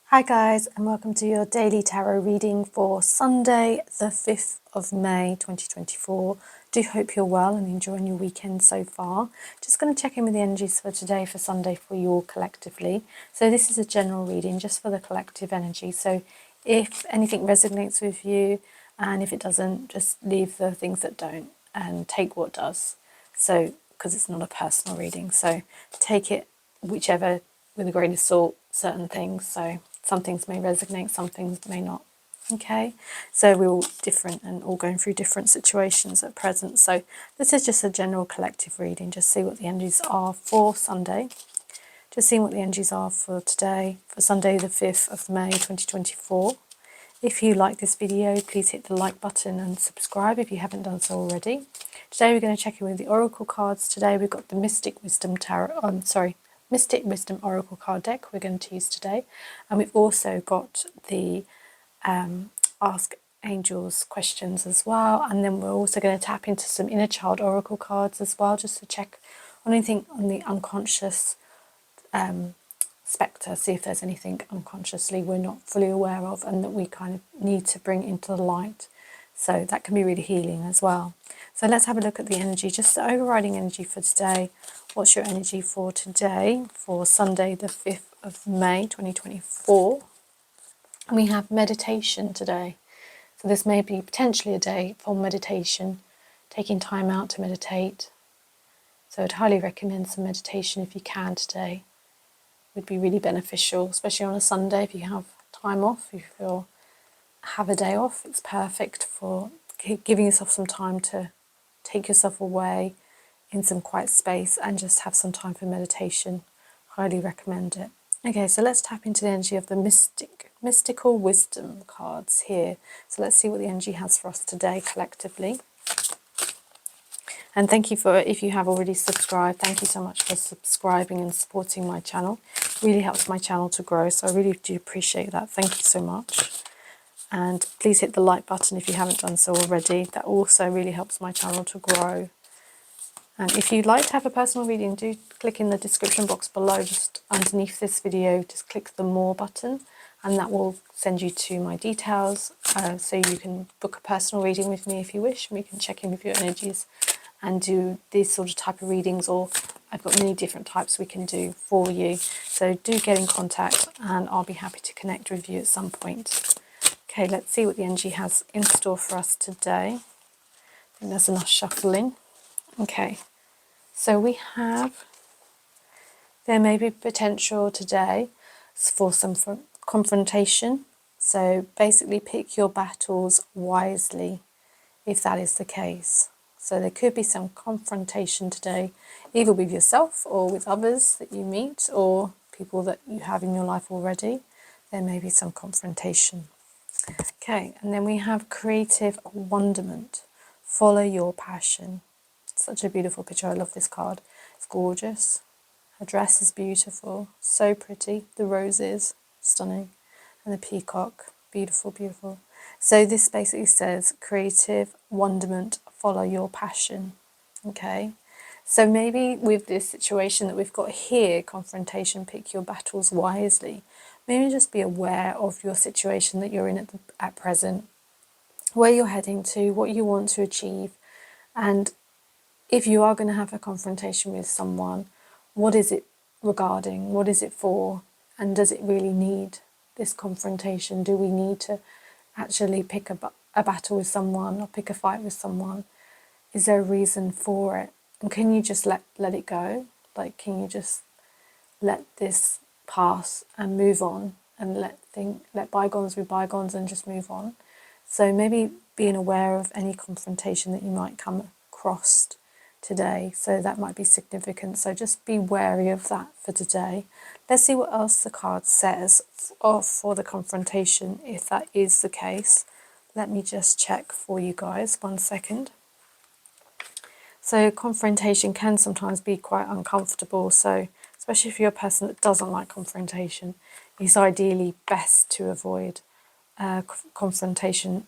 Hi guys, and welcome to your daily tarot reading for Sunday the 5th of May 2024. Do hope you're well and enjoying your weekend so far. Just going to check in with the energies for today, for Sunday, for you all collectively. So this is a general reading just for the collective energy. So if anything resonates with you, and if it doesn't, just leave the things that don't and take what does. So, because it's not a personal reading, so take it whichever with a grain of salt, certain things. So some things may resonate, some things may not. Okay, so we're all different and all going through different situations at present. So this is just a general collective reading. Just see what the energies are for Sunday. Just seeing what the energies are for today, for Sunday the 5th of May 2024. If you like this video, please hit the like button and subscribe if you haven't done so already. Today we're going to check in with the Oracle cards. Today we've got the Mystic Wisdom Tarot, Mystic Wisdom Oracle card deck we're going to use today. And we've also got the Ask Angels questions as well. And then we're also going to tap into some Inner Child Oracle cards as well, just to check on anything on the unconscious spectre, see if there's anything unconsciously we're not fully aware of and that we kind of need to bring into the light. So that can be really healing as well. So let's have a look at the energy, just the overriding energy for today. What's your energy for today, for Sunday the 5th of May 2024? And we have meditation today. So this may be potentially a day for meditation, taking time out to meditate. So I'd highly recommend some meditation if you can today. Would be really beneficial, especially on a Sunday if you have time off, if you have a day off. It's perfect for giving yourself some time to take yourself away in some quiet space and just have some time for meditation. Highly recommend it. Okay, so let's tap into the energy of the mystical wisdom cards here. So let's see what the energy has for us today collectively. And thank you for, if you have already subscribed, thank you so much for subscribing and supporting my channel. It really helps my channel to grow, so I really do appreciate that. Thank you so much. And please hit the like button if you haven't done so already. That also really helps my channel to grow. And if you'd like to have a personal reading, do click in the description box below, just underneath this video. Just click the more button and that will send you to my details, so you can book a personal reading with me if you wish, and we can check in with your energies and do these sort of type of readings, or I've got many different types we can do for you. So do get in contact and I'll be happy to connect with you at some point. Okay, let's see what the energy has in store for us today. I think there's enough shuffling. Okay, so we have, there may be potential today for some confrontation. So basically pick your battles wisely if that is the case. So there could be some confrontation today, either with yourself or with others that you meet or people that you have in your life already. There may be some confrontation. Okay, and then we have creative wonderment. Follow your passion. Such a beautiful picture. I love this card. It's gorgeous. Her dress is beautiful. So pretty. The roses, stunning. And the peacock, beautiful, beautiful. So this basically says creative wonderment, follow your passion. Okay, so maybe with this situation that we've got here, confrontation, pick your battles wisely. Maybe just be aware of your situation that you're in at present, where you're heading to, what you want to achieve, and if you are going to have a confrontation with someone, what is it regarding? What is it for? And does it really need this confrontation? Do we need to actually pick a battle with someone or pick a fight with someone? Is there a reason for it? And can you just let it go? Like, can you just let this pass and move on and let bygones be bygones and just move on? So maybe being aware of any confrontation that you might come across today. So that might be significant. So just be wary of that for today. Let's see what else the card says for the confrontation, if that is the case. Let me just check for you guys. 1 second. So confrontation can sometimes be quite uncomfortable. So especially if you're a person that doesn't like confrontation, it's ideally best to avoid confrontation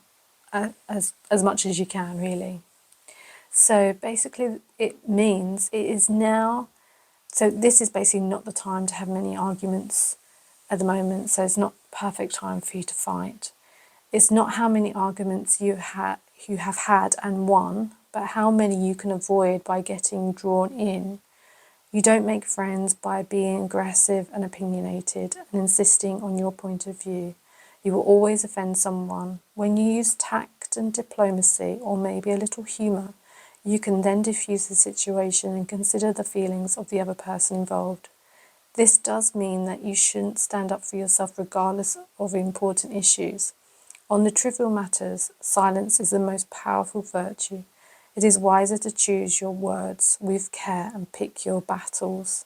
as much as you can, really. So basically it means it is now, so this is basically not the time to have many arguments at the moment. So it's not perfect time for you to fight. It's not how many arguments you have had and won, but how many you can avoid by getting drawn in. You don't make friends by being aggressive and opinionated and insisting on your point of view. You will always offend someone. When you use tact and diplomacy, or maybe a little humour, you can then diffuse the situation and consider the feelings of the other person involved. This does mean that you shouldn't stand up for yourself regardless of important issues. On the trivial matters, silence is the most powerful virtue. It is wiser to choose your words with care and pick your battles.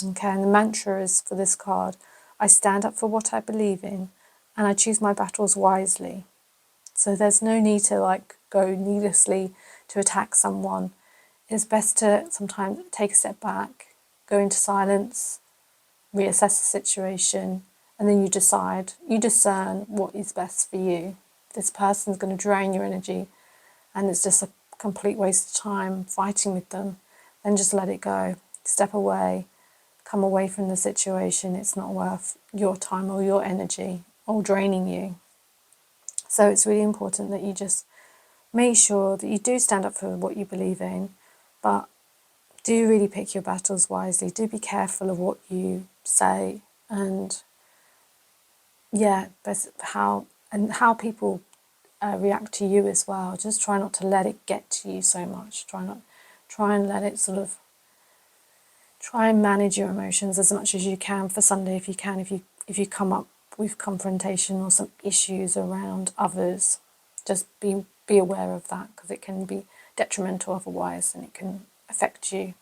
Okay, and the mantra is for this card, I stand up for what I believe in and I choose my battles wisely. So there's no need to go needlessly to attack someone. It's best to sometimes take a step back, go into silence, reassess the situation, and then you discern what is best for you. If this person's going to drain your energy and it's just a complete waste of time fighting with them, then just let it go. Step away, come away from the situation. It's not worth your time or your energy or draining you. So it's really important that you just make sure that you do stand up for what you believe in, but do really pick your battles wisely. Do be careful of what you say, and but how people react to you as well. Just try not to let it get to you so much. Try and let it try and manage your emotions as much as you can for Sunday if you can. If you come up with confrontation or some issues around others, just be aware of that, because it can be detrimental otherwise, and it can affect you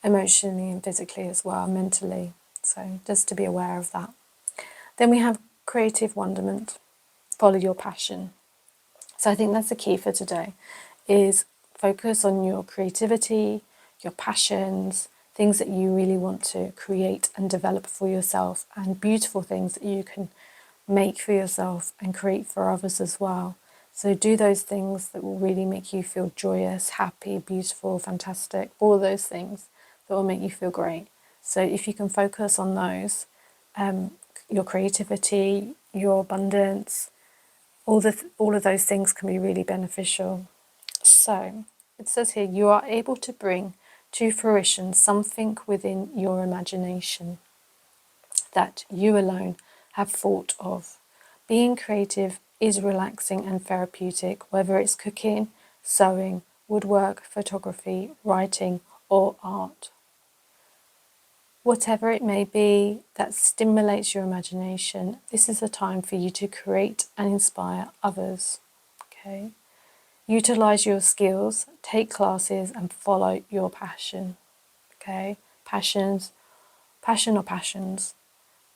emotionally and physically as well, mentally. So just to be aware of that. Then we have creative wonderment. Follow your passion. So I think that's the key for today, is focus on your creativity, your passions, things that you really want to create and develop for yourself, and beautiful things that you can make for yourself and create for others as well. So do those things that will really make you feel joyous, happy, beautiful, fantastic, all those things that will make you feel great. So if you can focus on those, your creativity, your abundance, all of those things can be really beneficial. So it says here, you are able to bring to fruition something within your imagination that you alone have thought of. Being creative is relaxing and therapeutic, whether it's cooking, sewing, woodwork, photography, writing, or art. Whatever it may be that stimulates your imagination, this is a time for you to create and inspire others. Okay? Utilize your skills, take classes, and follow your passion. Okay? Passion or passions.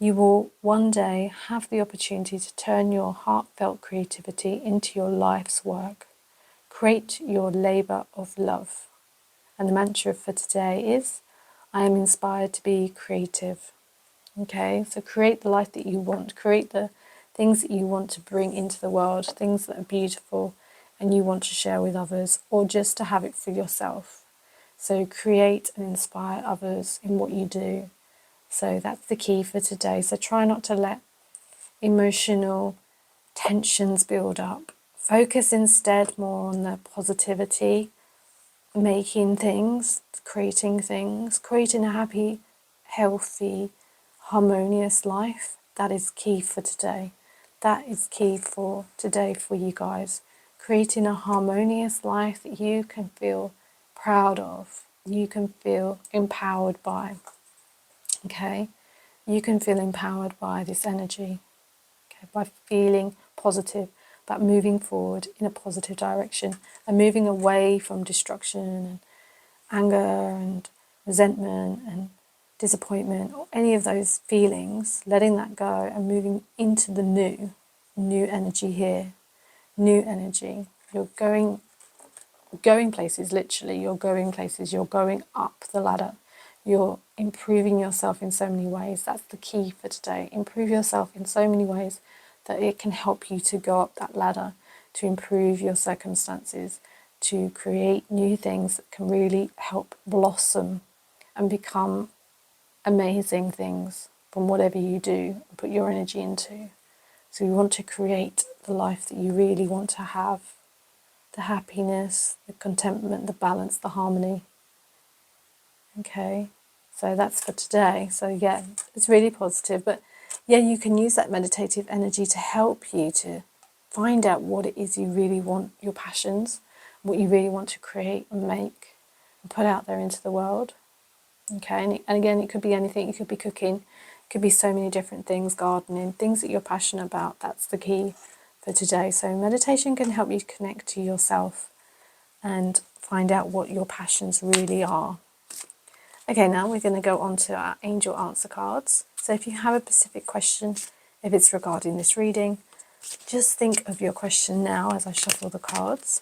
You will one day have the opportunity to turn your heartfelt creativity into your life's work. Create your labour of love. And the mantra for today is, I am inspired to be creative. Okay, so create the life that you want. Create the things that you want to bring into the world, things that are beautiful and you want to share with others, or just to have it for yourself. So create and inspire others in what you do. So that's the key for today. So try not to let emotional tensions build up. Focus instead more on the positivity, making things, creating a happy, healthy, harmonious life. That is key for today. That is key for today for you guys. Creating a harmonious life that you can feel proud of, you can feel empowered by. Okay? You can feel empowered by this energy, okay? By feeling positive, about moving forward in a positive direction and moving away from destruction and anger and resentment and disappointment, or any of those feelings, letting that go and moving into the new energy here, new energy. You're going places, literally. You're going places. You're going up the ladder. You're improving yourself in so many ways. That's the key for today. Improve yourself in so many ways that it can help you to go up that ladder, to improve your circumstances, to create new things that can really help blossom and become amazing things from whatever you do and put your energy into. So you want to create the life that you really want to have, the happiness, the contentment, the balance, the harmony. Okay, so that's for today. So yeah, it's really positive. But yeah, you can use that meditative energy to help you to find out what it is you really want, your passions, what you really want to create and make and put out there into the world. Okay, and again, it could be anything. It could be cooking, it could be so many different things, gardening, things that you're passionate about. That's the key for today. So meditation can help you connect to yourself and find out what your passions really are. Okay, now we're going to go on to our angel answer cards. So if you have a specific question, if it's regarding this reading, just think of your question now as I shuffle the cards.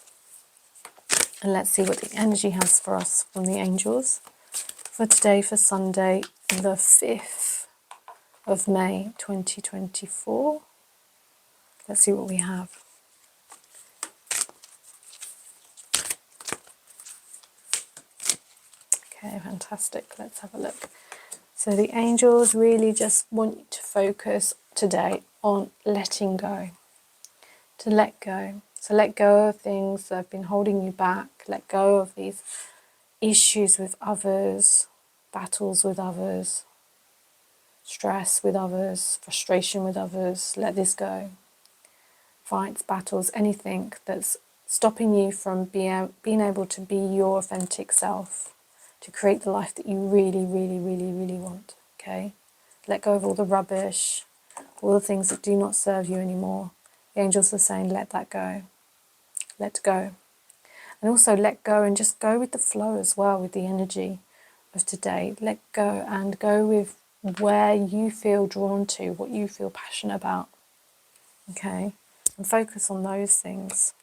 And let's see what the energy has for us from the angels for today, for Sunday, the 5th of May 2024. Let's see what we have. Okay, fantastic. Let's have a look. So the angels really just want you to focus today on letting go. To let go. So let go of things that have been holding you back. Let go of these issues with others, battles with others, stress with others, frustration with others. Let this go. Fights, battles, anything that's stopping you from being able to be your authentic self, to create the life that you really, really, really, really want. Okay? Let go of all the rubbish, all the things that do not serve you anymore. The angels are saying, let that go. Let go. And also let go and just go with the flow as well, with the energy of today. Let go and go with where you feel drawn to, what you feel passionate about. Okay? And focus on those things.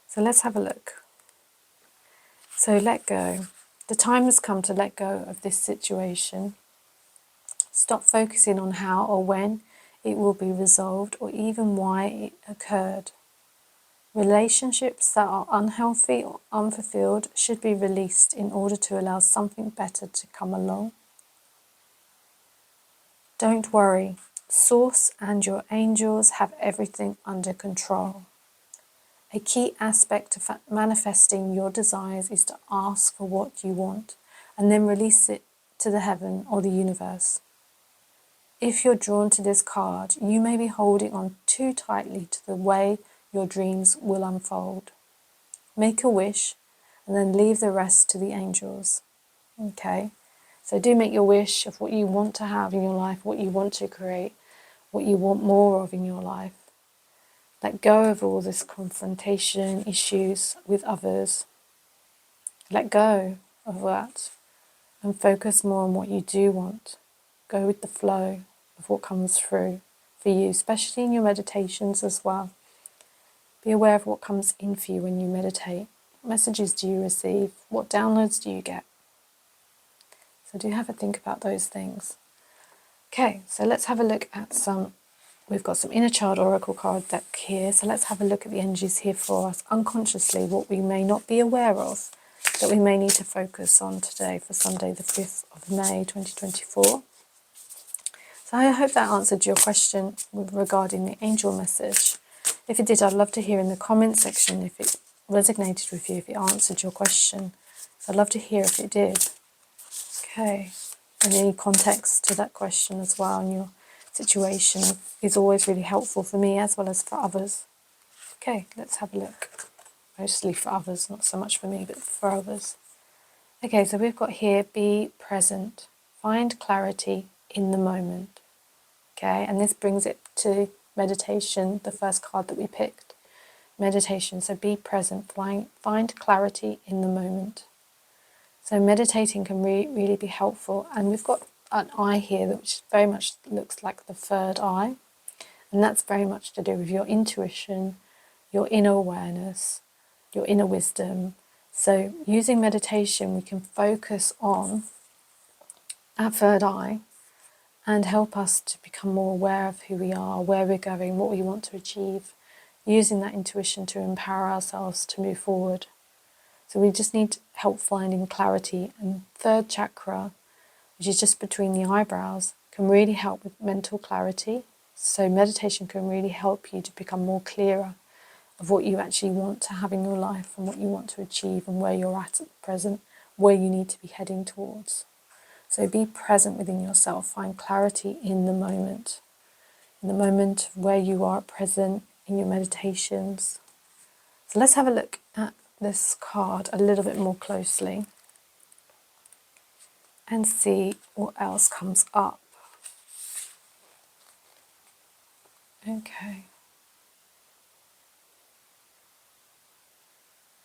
So let's have a look. So let go. The time has come to let go of this situation. Stop focusing on how or when it will be resolved or even why it occurred. Relationships that are unhealthy or unfulfilled should be released in order to allow something better to come along. Don't worry. Source and your angels have everything under control. A key aspect of manifesting your desires is to ask for what you want and then release it to the heaven or the universe. If you're drawn to this card, you may be holding on too tightly to the way your dreams will unfold. Make a wish and then leave the rest to the angels. Okay? So do make your wish of what you want to have in your life, what you want to create, what you want more of in your life. Let go of all this confrontation, issues with others. Let go of that and focus more on what you do want. Go with the flow of what comes through for you, especially in your meditations as well. Be aware of what comes in for you when you meditate. What messages do you receive? What downloads do you get? So do have a think about those things. Okay, so let's have a look at some. We've got some inner child oracle card deck here, so let's have a look at the energies here for us unconsciously, what we may not be aware of that we may need to focus on today for Sunday the 5th of May 2024. So I hope that answered your question regarding the angel message. If it did, I'd love to hear in the comment section if it resonated with you, if it answered your question. So I'd love to hear if it did. Okay, and any context to that question as well and your situation is always really helpful for me as well as for others. Okay, let's have a look. Mostly for others, not so much for me, but for others. Okay, so we've got here, be present. Find clarity in the moment. Okay, and this brings it to meditation, the first card that we picked. Meditation, so be present. Find clarity in the moment. So meditating can really be helpful. And we've got an eye here which very much looks like the third eye. And that's very much to do with your intuition, your inner awareness, your inner wisdom. So using meditation, we can focus on our third eye and help us to become more aware of who we are, where we're going, what we want to achieve, using that intuition to empower ourselves to move forward. So we just need help finding clarity. And third chakra, which is just between the eyebrows, can really help with mental clarity So meditation can really help you to become more clearer of what you actually want to have in your life and what you want to achieve and where you're at the present, where you need to be heading towards. So be present within yourself, find clarity in the moment where you are at present in your meditations. So let's have a look at this card a little bit more closely and see what else comes up. Okay.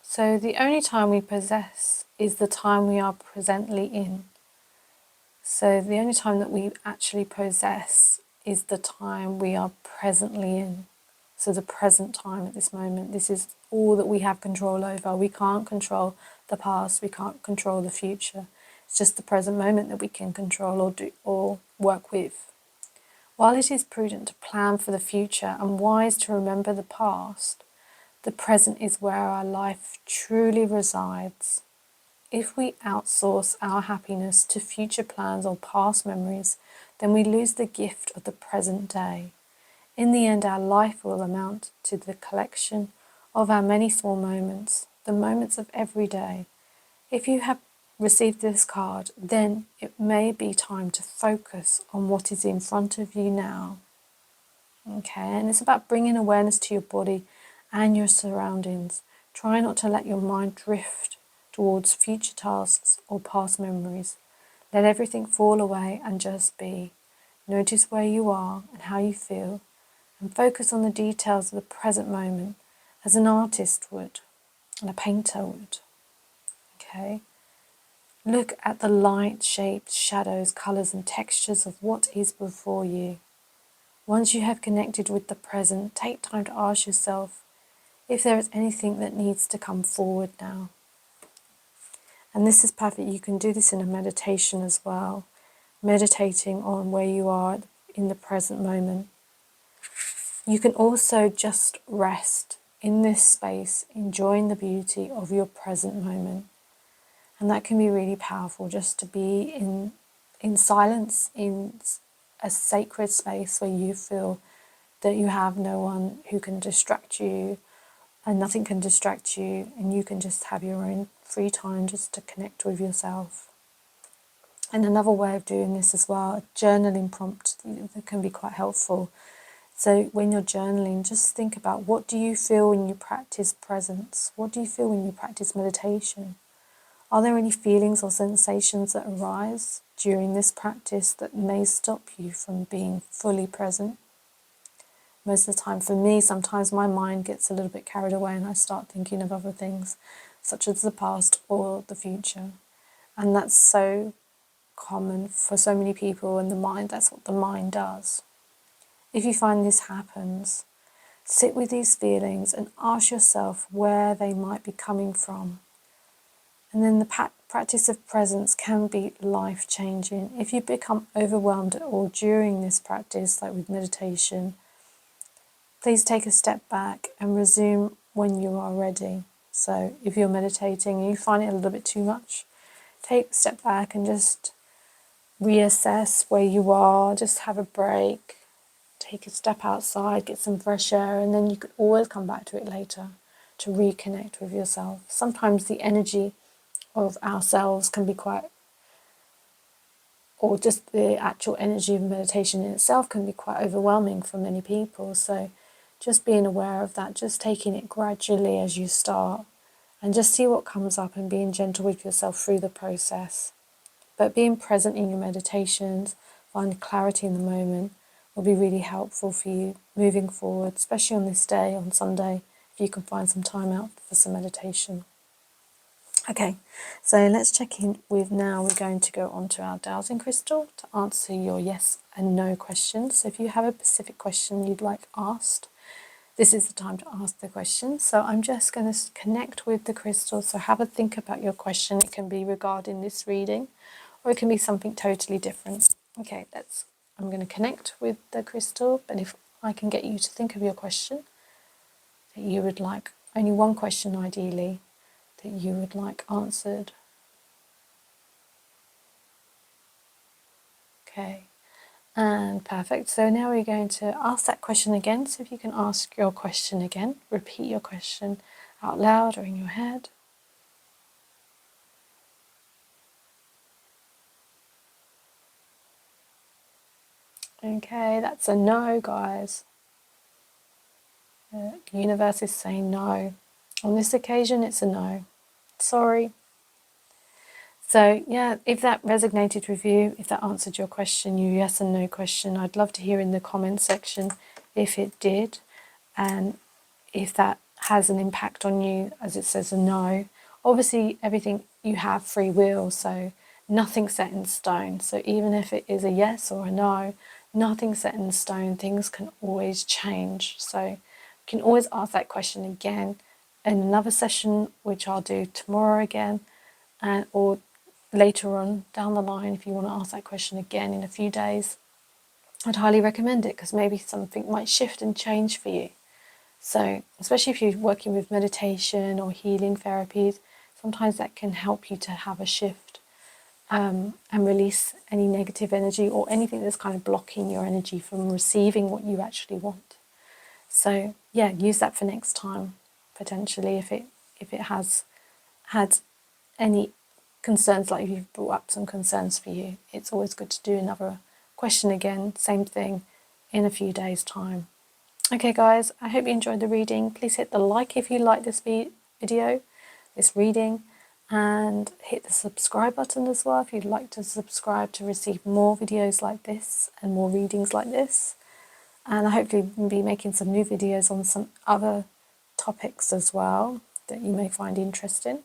So the only time we possess is the time we are presently in. So the only time that we actually possess is the time we are presently in. So the present time at this moment, this is all that we have control over. We can't control the past, we can't control the future. It's just the present moment that we can control or do or work with. While it is prudent to plan for the future and wise to remember the past, the present is where our life truly resides. If we outsource our happiness to future plans or past memories, then we lose the gift of the present day. In the end, our life will amount to the collection of our many small moments, the moments of every day. If you have received this card, then it may be time to focus on what is in front of you now. Okay, and it's about bringing awareness to your body and your surroundings. Try not to let your mind drift towards future tasks or past memories. Let everything fall away and just be. Notice where you are and how you feel, and focus on the details of the present moment as an artist would and a painter would. Okay? Look at the light, shapes, shadows, colours and textures of what is before you. Once you have connected with the present, take time to ask yourself if there is anything that needs to come forward now. And this is perfect. You can do this in a meditation as well, meditating on where you are in the present moment. You can also just rest in this space, enjoying the beauty of your present moment. And that can be really powerful, just to be in silence, in a sacred space where you feel that you have no one who can distract you and nothing can distract you, and you can just have your own free time just to connect with yourself. And another way of doing this as well, a journaling prompt that can be quite helpful. So when you're journaling, just think about, what do you feel when you practice presence? What do you feel when you practice meditation? Are there any feelings or sensations that arise during this practice that may stop you from being fully present? Most of the time, for me, sometimes my mind gets a little bit carried away and I start thinking of other things, such as the past or the future. And that's so common for so many people, and that's what the mind does. If you find this happens, sit with these feelings and ask yourself where they might be coming from. And then the practice of presence can be life-changing. If you become overwhelmed at all during this practice, like with meditation, please take a step back and resume when you are ready. So if you're meditating and you find it a little bit too much, take a step back and just reassess where you are, just have a break, take a step outside, get some fresh air, and then you could always come back to it later to reconnect with yourself. Sometimes the energy of ourselves can be or just the actual energy of meditation in itself can be quite overwhelming for many people. So just being aware of that, just taking it gradually as you start, and just see what comes up and being gentle with yourself through the process. But being present in your meditations, finding clarity in the moment, will be really helpful for you moving forward, especially on this day, on Sunday, if you can find some time out for some meditation. Okay, so let's check in with now. We're going to go on to our dowsing crystal to answer your yes and no questions. So if you have a specific question you'd like asked, this is the time to ask the question. So I'm just going to connect with the crystal. So have a think about your question. It can be regarding this reading, or it can be something totally different. Okay, I'm going to connect with the crystal, but if I can get you to think of your question that you would like, only one question ideally, that you would like answered. Okay, And perfect. So now we're going to ask that question again. So if you can ask your question again, repeat your question out loud or in your head. Okay, that's a no, guys. The universe is saying no. On this occasion, it's a no. Sorry. So yeah, if that resonated with you, if that answered your question, your yes and no question, I'd love to hear in the comment section if it did, and if that has an impact on you, as it says a no. Obviously, everything you have free will, so nothing's set in stone. So even if it is a yes or a no, nothing's set in stone. Things can always change. So you can always ask that question again in another session, which I'll do tomorrow again, and or later on down the line if you want to ask that question again in a few days. I'd highly recommend it because maybe something might shift and change for you. So, especially if you're working with meditation or healing therapies, sometimes that can help you to have a shift and release any negative energy or anything that's kind of blocking your energy from receiving what you actually want. So, yeah, use that for next time potentially if it has had any concerns, like if you've brought up some concerns for you. It's always good to do another question again, same thing, in a few days' time. Okay guys, I hope you enjoyed the reading. Please hit the like if you like this video, this reading, and hit the subscribe button as well if you'd like to subscribe to receive more videos like this and more readings like this. And I hopefully will be making some new videos on some other topics as well that you may find interesting.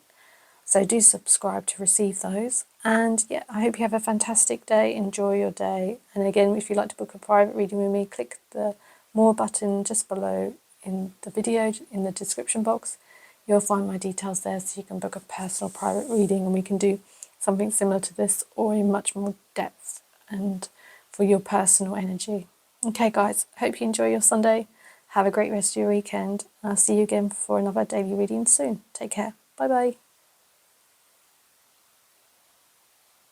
So do subscribe to receive those. And yeah, I hope you have a fantastic day. Enjoy your day. And again, if you'd like to book a private reading with me, click the more button just below in the video, in the description box. You'll find my details there so you can book a personal private reading and we can do something similar to this or in much more depth and for your personal energy. Okay guys, hope you enjoy your Sunday. Have a great rest of your weekend. I'll see you again for another daily reading soon. Take care. Bye bye.